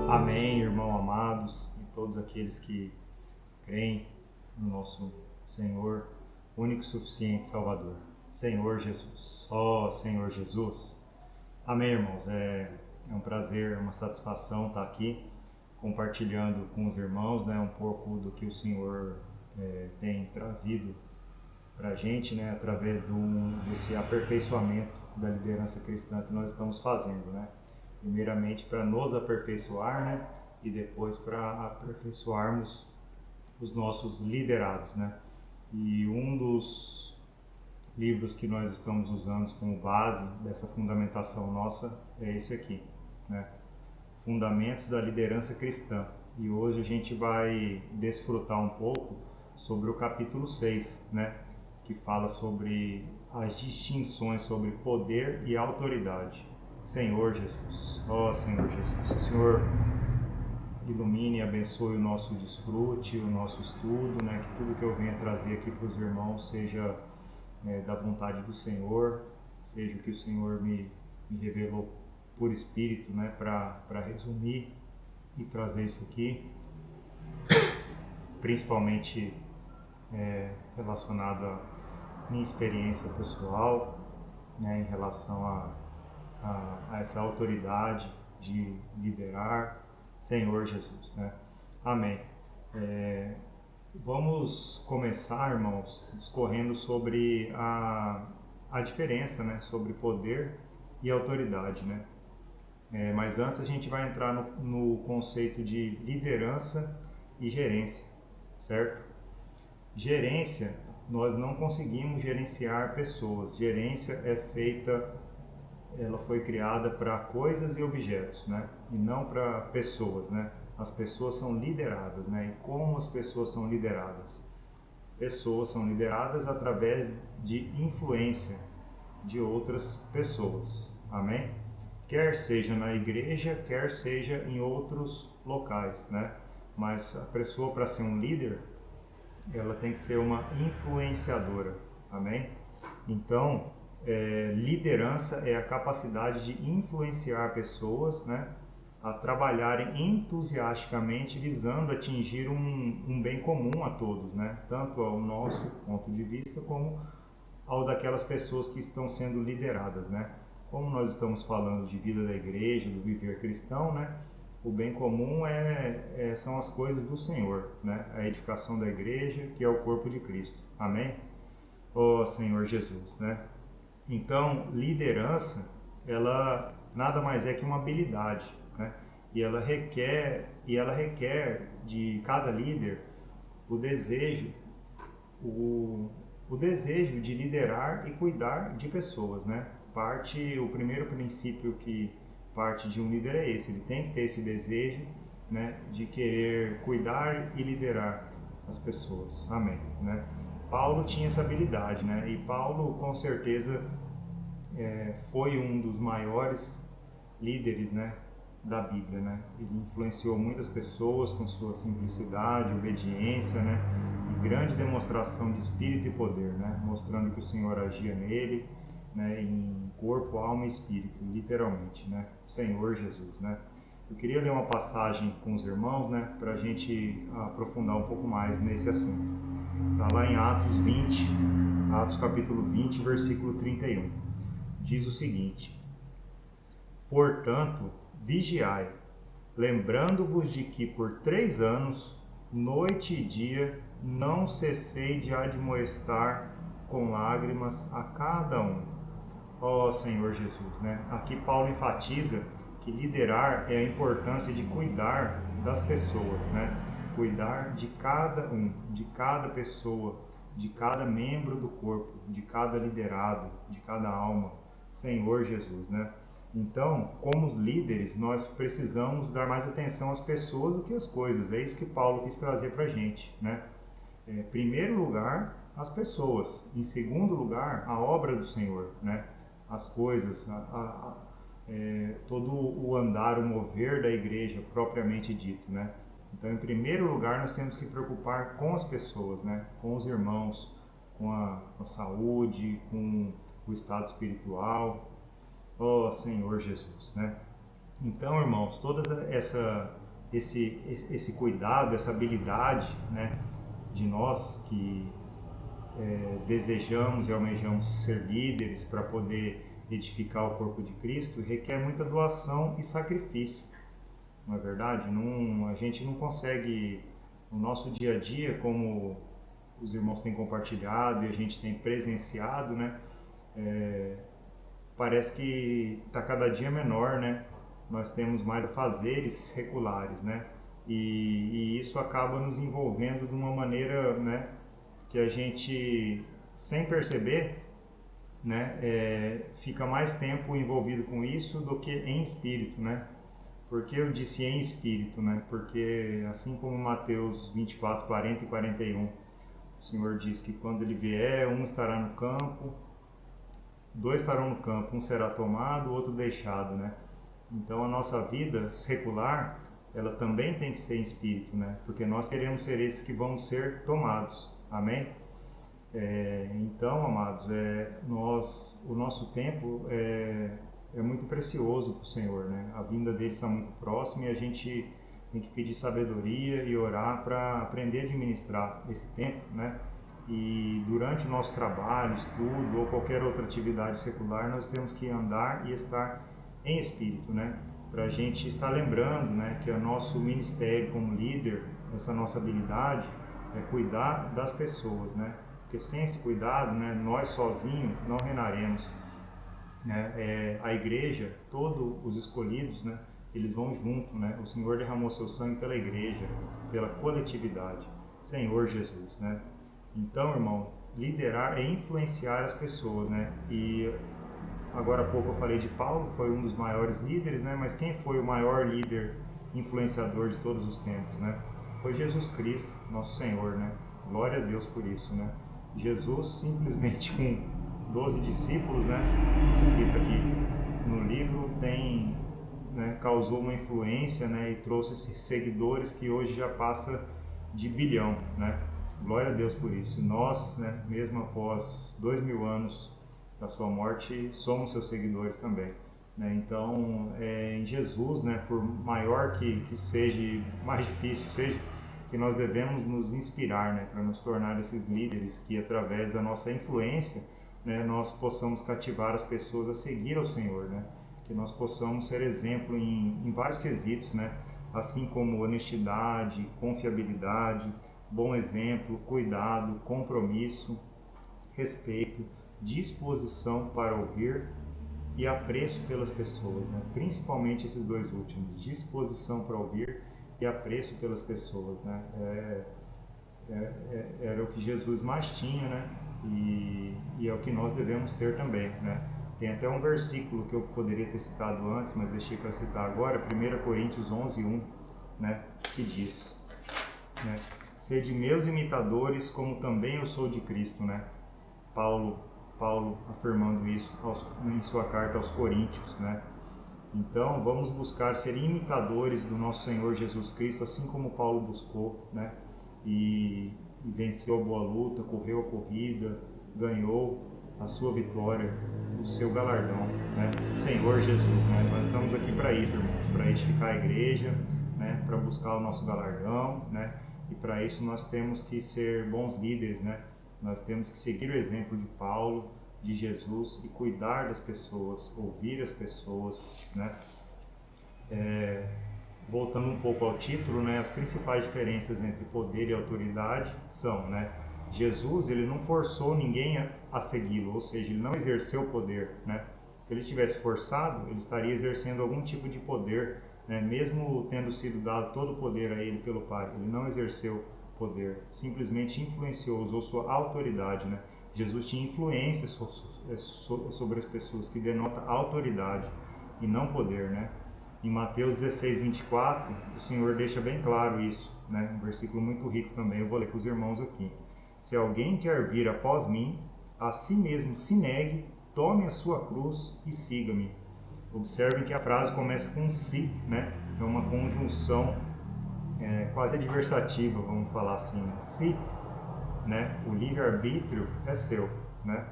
Amém, irmão amados, e todos aqueles que creem no nosso Senhor, único e suficiente Salvador, Senhor Jesus. Ó Senhor Jesus. Amém, irmãos. É um prazer, é uma satisfação estar aqui compartilhando com os irmãos, um pouco do que o Senhor tem trazido para a gente, através desse aperfeiçoamento da liderança cristã que nós estamos fazendo, primeiramente para nos aperfeiçoar, e depois para aperfeiçoarmos os nossos liderados, E um dos livros que nós estamos usando como base dessa fundamentação nossa é esse aqui, Fundamentos da Liderança Cristã. E hoje a gente vai desfrutar um pouco sobre o capítulo 6, que fala sobre as distinções sobre poder e autoridade. Senhor Jesus, ó Senhor Jesus, o Senhor ilumine e abençoe o nosso desfrute, o nosso estudo, que tudo que eu venha trazer aqui para os irmãos seja da vontade do Senhor, seja o que o Senhor me revelou por Espírito, para resumir e trazer isso aqui, principalmente relacionado à minha experiência pessoal, em relação a essa autoridade de liderar, Senhor Jesus, Amém. Vamos começar, irmãos, discorrendo sobre a diferença, sobre poder e autoridade, mas antes a gente vai entrar no conceito de liderança e gerência, certo? Gerência, nós não conseguimos gerenciar pessoas. Gerência ela foi criada para coisas e objetos, e não para pessoas, As pessoas são lideradas, E como as pessoas são lideradas? Pessoas são lideradas através de influência de outras pessoas, amém? Quer seja na igreja, quer seja em outros locais, Mas a pessoa, para ser um líder, ela tem que ser uma influenciadora, amém? Então, liderança é a capacidade de influenciar pessoas, a trabalharem entusiasticamente visando atingir um bem comum a todos, tanto ao nosso ponto de vista como ao daquelas pessoas que estão sendo lideradas, Como nós estamos falando de vida da igreja, do viver cristão, o bem comum são as coisas do Senhor, A edificação da igreja, que é o corpo de Cristo, amém? Ó Senhor Jesus, Então, liderança, ela nada mais é que uma habilidade, E ela requer de cada líder o desejo de liderar e cuidar de pessoas, O primeiro princípio que parte de um líder é esse, ele tem que ter esse desejo, de querer cuidar e liderar as pessoas, amém, Paulo tinha essa habilidade, E Paulo, com certeza, foi um dos maiores líderes, da Bíblia, Ele influenciou muitas pessoas com sua simplicidade, obediência, e grande demonstração de espírito e poder, Mostrando que o Senhor agia nele, em corpo, alma e espírito, literalmente, Senhor Jesus, Eu queria ler uma passagem com os irmãos, para a gente aprofundar um pouco mais nesse assunto. Está lá em Atos capítulo 20, versículo 31. Diz o seguinte: Portanto, vigiai, lembrando-vos de que por 3 anos, noite e dia, não cessei de admoestar com lágrimas a cada um. Ó Senhor Jesus, Aqui Paulo enfatiza que liderar é a importância de cuidar das pessoas, Cuidar de cada um, de cada pessoa, de cada membro do corpo, de cada liderado, de cada alma, Senhor Jesus, Então, como líderes, nós precisamos dar mais atenção às pessoas do que às coisas. É isso que Paulo quis trazer para a gente, Em primeiro lugar, as pessoas. Em segundo lugar, a obra do Senhor, As coisas, todo o andar, o mover da igreja propriamente dito, Então, em primeiro lugar, nós temos que preocupar com as pessoas, com os irmãos, com a saúde, com o estado espiritual. Ó Senhor Jesus, né? Então, irmãos, esse cuidado, essa habilidade, né, de nós que desejamos e almejamos ser líderes para poder edificar o corpo de Cristo, requer muita doação e sacrifício, não é verdade? A gente não consegue, no nosso dia a dia, como os irmãos têm compartilhado e a gente tem presenciado, né? Parece que está cada dia menor, né? Nós temos mais afazeres seculares, né? E isso acaba nos envolvendo de uma maneira, né, que a gente, sem perceber, né, fica mais tempo envolvido com isso do que em espírito, né? Por que eu disse em espírito, né? Porque assim como Mateus 24, 40 e 41, o Senhor diz que quando Ele vier, um estará no campo, dois estarão no campo, um será tomado, o outro deixado, né? Então a nossa vida secular, ela também tem que ser em espírito, né? Porque nós queremos ser esses que vão ser tomados, amém? Então, amados, o nosso tempo é muito precioso para o Senhor, né? A vinda dele está muito próxima e a gente tem que pedir sabedoria e orar para aprender a administrar esse tempo, né? E durante o nosso trabalho, estudo ou qualquer outra atividade secular, nós temos que andar e estar em espírito, né? Para a gente estar lembrando, né, que o nosso ministério como líder, essa nossa habilidade é cuidar das pessoas, né? Porque sem esse cuidado, né, nós sozinhos não reinaremos, né? A igreja, todos os escolhidos, né, eles vão junto, né? O Senhor derramou seu sangue pela igreja, pela coletividade. Senhor Jesus, né? Então, irmão, liderar é influenciar as pessoas, né? E agora há pouco eu falei de Paulo, que foi um dos maiores líderes, né? Mas quem foi o maior líder influenciador de todos os tempos, né? Foi Jesus Cristo, nosso Senhor, né? Glória a Deus por isso, né? Jesus simplesmente com 12 discípulos, né? Que cita aqui no livro, causou uma influência, né? E trouxe esses seguidores que hoje já passa de bilhão, né? Glória a Deus por isso. Nós, né? Mesmo após 2000 anos da sua morte, somos seus seguidores também, né? Então, em Jesus, né, por maior que seja, mais difícil seja, que nós devemos nos inspirar, né, para nos tornar esses líderes que, através da nossa influência, né, nós possamos cativar as pessoas a seguir ao Senhor, né? Que nós possamos ser exemplo em vários quesitos, né? Assim como honestidade, confiabilidade, bom exemplo, cuidado, compromisso, respeito, disposição para ouvir e apreço pelas pessoas, né? Principalmente esses dois últimos, disposição para ouvir e apreço pelas pessoas, né? Era o que Jesus mais tinha, né? E é o que nós devemos ter também, né? Tem até um versículo que eu poderia ter citado antes, mas deixei para citar agora, 1 Coríntios 11:1, né? Que diz, né? Sede meus imitadores, como também eu sou de Cristo, né? Paulo afirmando isso em sua carta aos Coríntios, né? Então, vamos buscar ser imitadores do nosso Senhor Jesus Cristo, assim como Paulo buscou, né? E venceu a boa luta, correu a corrida, ganhou a sua vitória, o seu galardão, né? Senhor Jesus, né? Nós estamos aqui para isso, irmãos, para edificar a igreja, né? Para buscar o nosso galardão, né? E para isso nós temos que ser bons líderes, né? Nós temos que seguir o exemplo de Paulo, de Jesus e cuidar das pessoas, ouvir as pessoas, né? Voltando um pouco ao título, né? As principais diferenças entre poder e autoridade são, né? Jesus, ele não forçou ninguém a segui-lo, ou seja, ele não exerceu poder, né? Se ele tivesse forçado, ele estaria exercendo algum tipo de poder, né? Mesmo tendo sido dado todo o poder a ele pelo Pai, ele não exerceu poder, simplesmente influenciou, usou sua autoridade, né? Jesus tinha influência sobre as pessoas, que denota autoridade e não poder, né? Em Mateus 16:24, o Senhor deixa bem claro isso, né? Um versículo muito rico também, eu vou ler para os irmãos aqui. Se alguém quer vir após mim, a si mesmo se negue, tome a sua cruz e siga-me. Observem que a frase começa com se, né? É uma conjunção quase adversativa, vamos falar assim. Se, né? O livre-arbítrio é seu, né?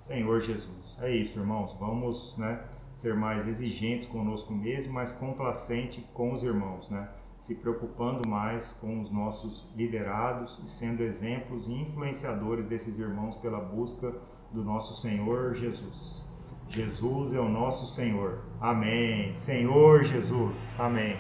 Senhor Jesus. É isso, irmãos. Vamos, né, ser mais exigentes conosco mesmo, mais complacente com os irmãos, né? Se preocupando mais com os nossos liderados e sendo exemplos e influenciadores desses irmãos pela busca do nosso Senhor Jesus. Jesus é o nosso Senhor. Amém. Senhor Jesus. Amém.